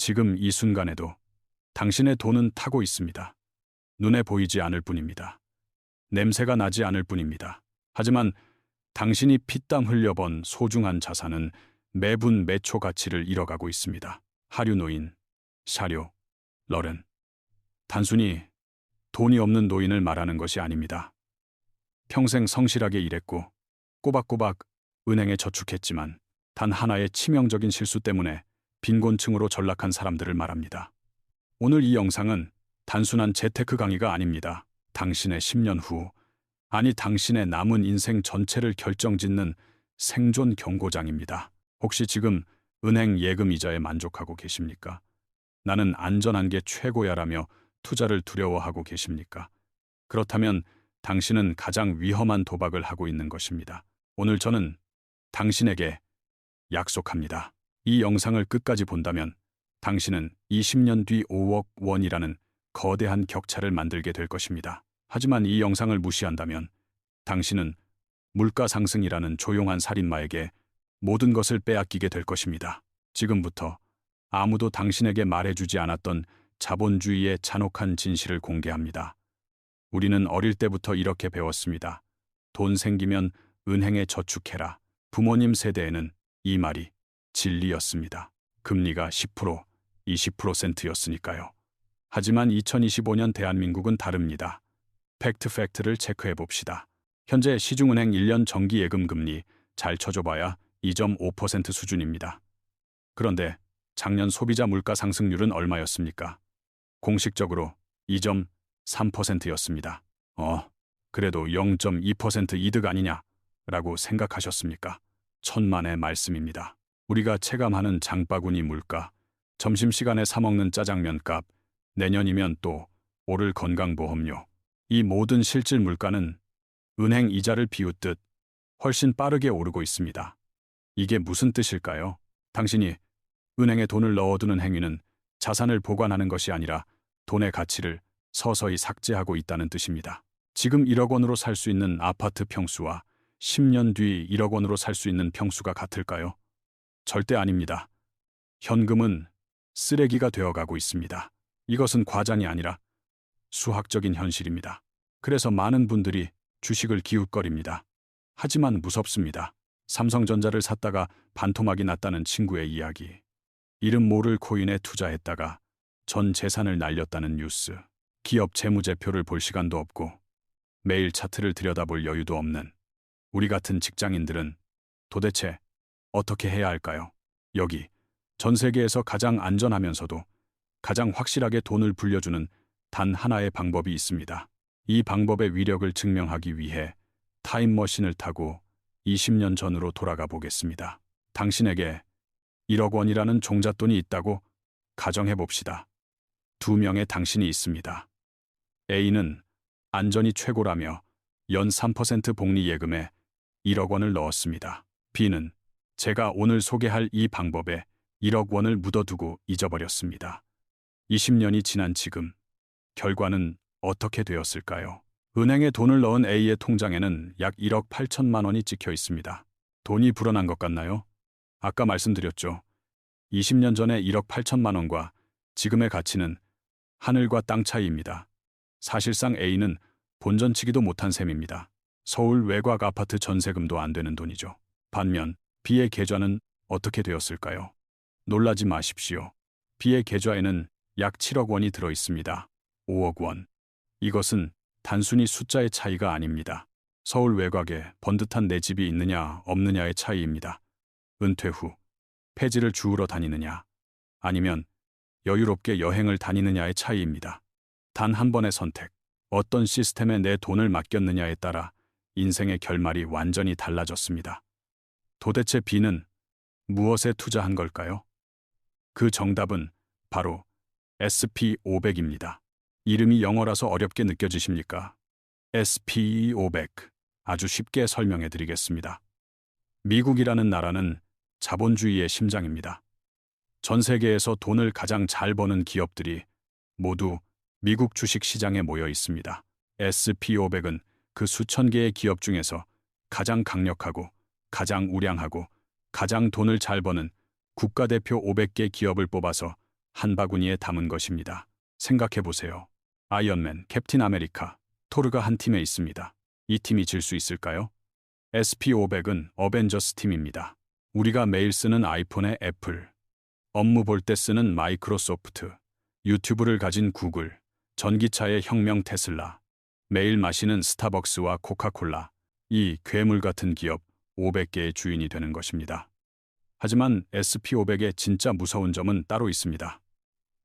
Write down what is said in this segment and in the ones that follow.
지금 이 순간에도 당신의 돈은 타고 있습니다. 눈에 보이지 않을 뿐입니다. 냄새가 나지 않을 뿐입니다. 하지만 당신이 피땀 흘려번 소중한 자산은 매분 매초 가치를 잃어가고 있습니다. 하류 노인, 샤료, 러렌. 단순히 돈이 없는 노인을 말하는 것이 아닙니다. 평생 성실하게 일했고 꼬박꼬박 은행에 저축했지만 단 하나의 치명적인 실수 때문에 빈곤층으로 전락한 사람들을 말합니다. 오늘 이 영상은 단순한 재테크 강의가 아닙니다. 당신의 10년 후, 아니 당신의 남은 인생 전체를 결정짓는 생존 경고장입니다. 혹시 지금 은행 예금 이자에 만족하고 계십니까? 나는 안전한 게 최고야라며 투자를 두려워하고 계십니까? 그렇다면 당신은 가장 위험한 도박을 하고 있는 것입니다. 오늘 저는 당신에게 약속합니다. 이 영상을 끝까지 본다면 당신은 20년 뒤 5억 원이라는 거대한 격차를 만들게 될 것입니다. 하지만 이 영상을 무시한다면 당신은 물가 상승이라는 조용한 살인마에게 모든 것을 빼앗기게 될 것입니다. 지금부터 아무도 당신에게 말해주지 않았던 자본주의의 잔혹한 진실을 공개합니다. 우리는 어릴 때부터 이렇게 배웠습니다. 돈 생기면 은행에 저축해라. 부모님 세대에는 이 말이 진리였습니다. 금리가 10%, 20%였으니까요. 하지만 2025년 대한민국은 다릅니다. 팩트를 체크해 봅시다. 현재 시중은행 1년 정기 예금 금리 잘 쳐줘봐야 2.5% 수준입니다. 그런데 작년 소비자 물가 상승률은 얼마였습니까? 공식적으로 2.3%였습니다. 그래도 0.2% 이득 아니냐? 라고 생각하셨습니까? 천만의 말씀입니다. 우리가 체감하는 장바구니 물가, 점심시간에 사먹는 짜장면 값, 내년이면 또 오를 건강보험료, 이 모든 실질 물가는 은행 이자를 비웃듯 훨씬 빠르게 오르고 있습니다. 이게 무슨 뜻일까요? 당신이 은행에 돈을 넣어두는 행위는 자산을 보관하는 것이 아니라 돈의 가치를 서서히 삭제하고 있다는 뜻입니다. 지금 1억 원으로 살 수 있는 아파트 평수와 10년 뒤 1억 원으로 살 수 있는 평수가 같을까요? 절대 아닙니다. 현금은 쓰레기가 되어가고 있습니다. 이것은 과장이 아니라 수학적인 현실입니다. 그래서 많은 분들이 주식을 기웃거립니다. 하지만 무섭습니다. 삼성전자를 샀다가 반토막이 났다는 친구의 이야기. 이름 모를 코인에 투자했다가 전 재산을 날렸다는 뉴스. 기업 재무제표를 볼 시간도 없고 매일 차트를 들여다볼 여유도 없는 우리 같은 직장인들은 도대체 어떻게 해야 할까요? 여기 전 세계에서 가장 안전하면서도 가장 확실하게 돈을 불려주는 단 하나의 방법이 있습니다. 이 방법의 위력을 증명하기 위해 타임머신을 타고 20년 전으로 돌아가 보겠습니다. 당신에게 1억 원이라는 종잣돈이 있다고 가정해 봅시다. 두 명의 당신이 있습니다. A는 안전이 최고라며 연 3% 복리 예금에 1억 원을 넣었습니다. B는 제가 오늘 소개할 이 방법에 1억 원을 묻어두고 잊어버렸습니다. 20년이 지난 지금 결과는 어떻게 되었을까요? 은행에 돈을 넣은 A의 통장에는 약 1억 8천만 원이 찍혀 있습니다. 돈이 불어난 것 같나요? 아까 말씀드렸죠. 20년 전에 1억 8천만 원과 지금의 가치는 하늘과 땅 차이입니다. 사실상 A는 본전치기도 못한 셈입니다. 서울 외곽 아파트 전세금도 안 되는 돈이죠. 반면 B의 계좌는 어떻게 되었을까요? 놀라지 마십시오. B의 계좌에는 약 7억 원이 들어 있습니다. 5억 원. 이것은 단순히 숫자의 차이가 아닙니다. 서울 외곽에 번듯한 내 집이 있느냐 없느냐의 차이입니다. 은퇴 후 폐지를 주우러 다니느냐 아니면 여유롭게 여행을 다니느냐의 차이입니다. 단 한 번의 선택, 어떤 시스템에 내 돈을 맡겼느냐에 따라 인생의 결말이 완전히 달라졌습니다. 도대체 B는 무엇에 투자한 걸까요? 그 정답은 바로 SP500입니다. 이름이 영어라서 어렵게 느껴지십니까? SP500. 아주 쉽게 설명해 드리겠습니다. 미국이라는 나라는 자본주의의 심장입니다. 전 세계에서 돈을 가장 잘 버는 기업들이 모두 미국 주식 시장에 모여 있습니다. SP500은 그 수천 개의 기업 중에서 가장 강력하고 가장 우량하고 가장 돈을 잘 버는 국가대표 500개 기업을 뽑아서 한 바구니에 담은 것입니다. 생각해 보세요. 아이언맨, 캡틴 아메리카, 토르가 한 팀에 있습니다. 이 팀이 질 수 있을까요? SP500은 어벤져스 팀입니다. 우리가 매일 쓰는 아이폰의 애플, 업무 볼 때 쓰는 마이크로소프트, 유튜브를 가진 구글, 전기차의 혁명 테슬라, 매일 마시는 스타벅스와 코카콜라, 이 괴물 같은 기업 500개의 주인이 되는 것입니다. 하지만 SP500의 진짜 무서운 점은 따로 있습니다.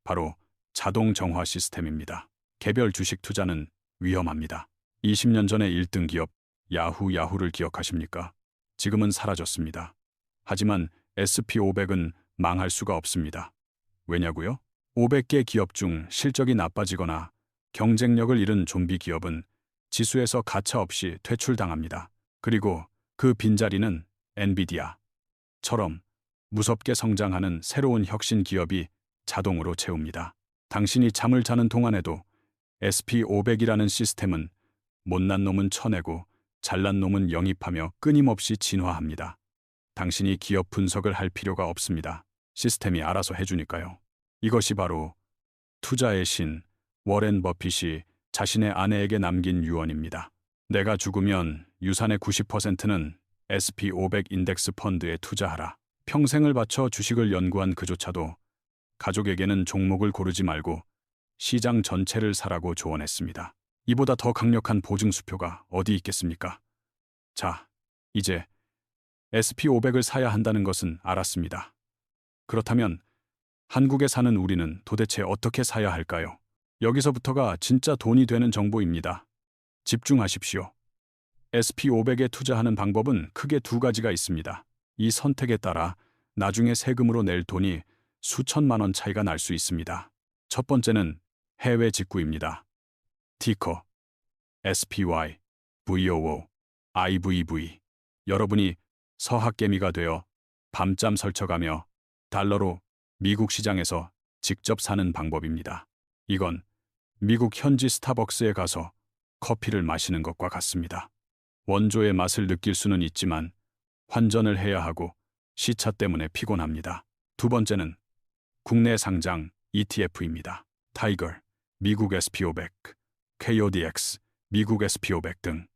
바로 자동 정화 시스템입니다. 개별 주식 투자는 위험합니다. 20년 전의 1등 기업 야후를 기억하십니까? 지금은 사라졌습니다. 하지만 SP500은 망할 수가 없습니다. 왜냐고요? 500개 기업 중 실적이 나빠지거나 경쟁력을 잃은 좀비 기업은 지수에서 가차없이 퇴출당합니다. 그리고 그 빈자리는 엔비디아처럼 무섭게 성장하는 새로운 혁신 기업이 자동으로 채웁니다. 당신이 잠을 자는 동안에도 SP500이라는 시스템은 못난 놈은 쳐내고 잘난 놈은 영입하며 끊임없이 진화합니다. 당신이 기업 분석을 할 필요가 없습니다. 시스템이 알아서 해주니까요. 이것이 바로 투자의 신 워렌 버핏이 자신의 아내에게 남긴 유언입니다. 내가 죽으면 유산의 90%는 SP500 인덱스 펀드에 투자하라. 평생을 바쳐 주식을 연구한 그조차도 가족에게는 종목을 고르지 말고 시장 전체를 사라고 조언했습니다. 이보다 더 강력한 보증수표가 어디 있겠습니까? 자, 이제 SP500을 사야 한다는 것은 알았습니다. 그렇다면 한국에 사는 우리는 도대체 어떻게 사야 할까요? 여기서부터가 진짜 돈이 되는 정보입니다. 집중하십시오. SP500에 투자하는 방법은 크게 두 가지가 있습니다. 이 선택에 따라 나중에 세금으로 낼 돈이 수천만 원 차이가 날 수 있습니다. 첫 번째는 해외 직구입니다. 티커, SPY, VOO, IVV. 여러분이 서학개미가 되어 밤잠 설쳐가며 달러로 미국 시장에서 직접 사는 방법입니다. 이건 미국 현지 스타벅스에 가서 커피를 마시는 것과 같습니다. 원조의 맛을 느낄 수는 있지만 환전을 해야 하고 시차 때문에 피곤합니다. 두 번째는 국내 상장 ETF입니다. 타이거, 미국 SP500, KODX, 미국 SP500 등.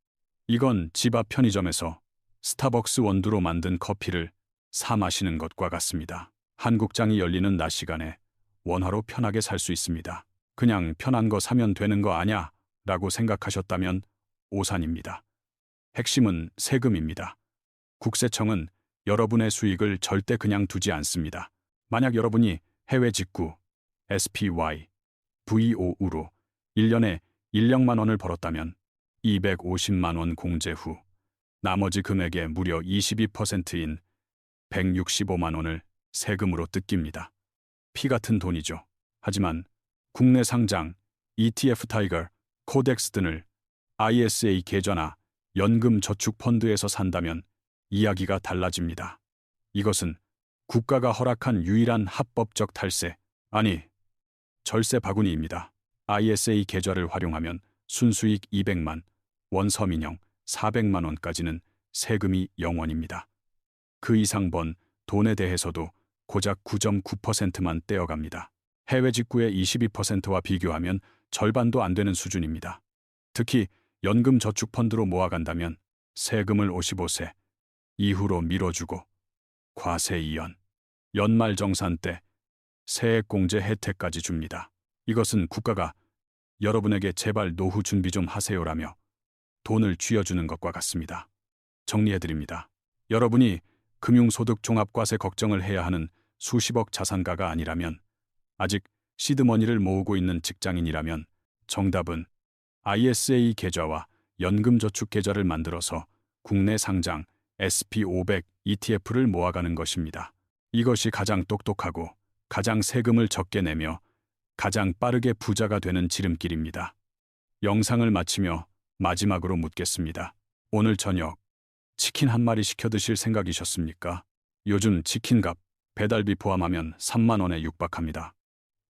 이건 집 앞 편의점에서 스타벅스 원두로 만든 커피를 사 마시는 것과 같습니다. 한국장이 열리는 낮 시간에 원화로 편하게 살 수 있습니다. 그냥 편한 거 사면 되는 거 아냐? 라고 생각하셨다면 오산입니다. 핵심은 세금입니다. 국세청은 여러분의 수익을 절대 그냥 두지 않습니다. 만약 여러분이 해외 직구, SPY, VOU로 1년에 1력만 원을 벌었다면 250만 원 공제 후 나머지 금액의 무려 22%인 165만 원을 세금으로 뜯깁니다. 피 같은 돈이죠. 하지만 국내 상장, ETF 타이거, 코덱스 등을 ISA 계좌나 연금 저축 펀드에서 산다면 이야기가 달라집니다. 이것은 국가가 허락한 유일한 합법적 탈세, 아니, 절세 바구니입니다. ISA 계좌를 활용하면 순수익 200만 원 서민형 400만 원까지는 세금이 0원입니다. 그 이상 번 돈에 대해서도 고작 9.9%만 떼어갑니다. 해외 직구의 22%와 비교하면 절반도 안 되는 수준입니다. 특히 연금 저축 펀드로 모아간다면 세금을 55세 이후로 미뤄주고 과세 이연, 연말정산 때 세액공제 혜택까지 줍니다. 이것은 국가가 여러분에게 제발 노후 준비 좀 하세요라며 돈을 쥐어주는 것과 같습니다. 정리해드립니다. 여러분이 금융소득 종합과세 걱정을 해야 하는 수십억 자산가가 아니라면, 아직 시드머니를 모으고 있는 직장인이라면 정답은 ISA 계좌와 연금저축 계좌를 만들어서 국내 상장 SP500 ETF를 모아가는 것입니다. 이것이 가장 똑똑하고 가장 세금을 적게 내며 가장 빠르게 부자가 되는 지름길입니다. 영상을 마치며 마지막으로 묻겠습니다. 오늘 저녁 치킨 한 마리 시켜 드실 생각이셨습니까? 요즘 치킨값 배달비 포함하면 3만 원에 육박합니다.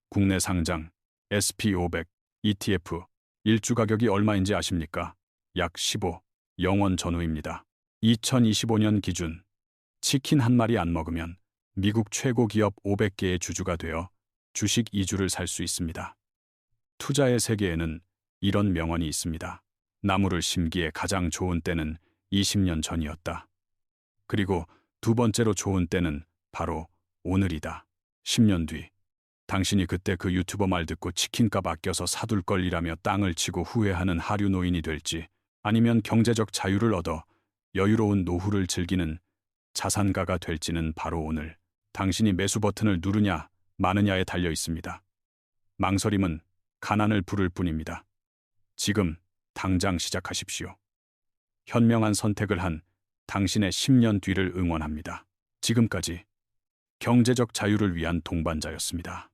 국내 상장 SP500 ETF 일주 가격이 얼마인지 아십니까? 약 15원 전후입니다. 2025년 기준 치킨 한 마리 안 먹으면 미국 최고 기업 500개의 주주가 되어 주식 2주를 살 수 있습니다. 투자의 세계에는 이런 명언이 있습니다. 나무를 심기에 가장 좋은 때는 20년 전이었다. 그리고 두 번째로 좋은 때는 바로 오늘이다. 10년 뒤, 당신이 그때 그 유튜버 말 듣고 치킨값 아껴서 사둘 걸이라며 땅을 치고 후회하는 하류 노인이 될지, 아니면 경제적 자유를 얻어 여유로운 노후를 즐기는 자산가가 될지는 바로 오늘 당신이 매수 버튼을 누르냐 마느냐에 달려 있습니다. 망설임은 가난을 부를 뿐입니다. 지금 당장 시작하십시오. 현명한 선택을 한 당신의 10년 뒤를 응원합니다. 지금까지 경제적 자유를 위한 동반자였습니다.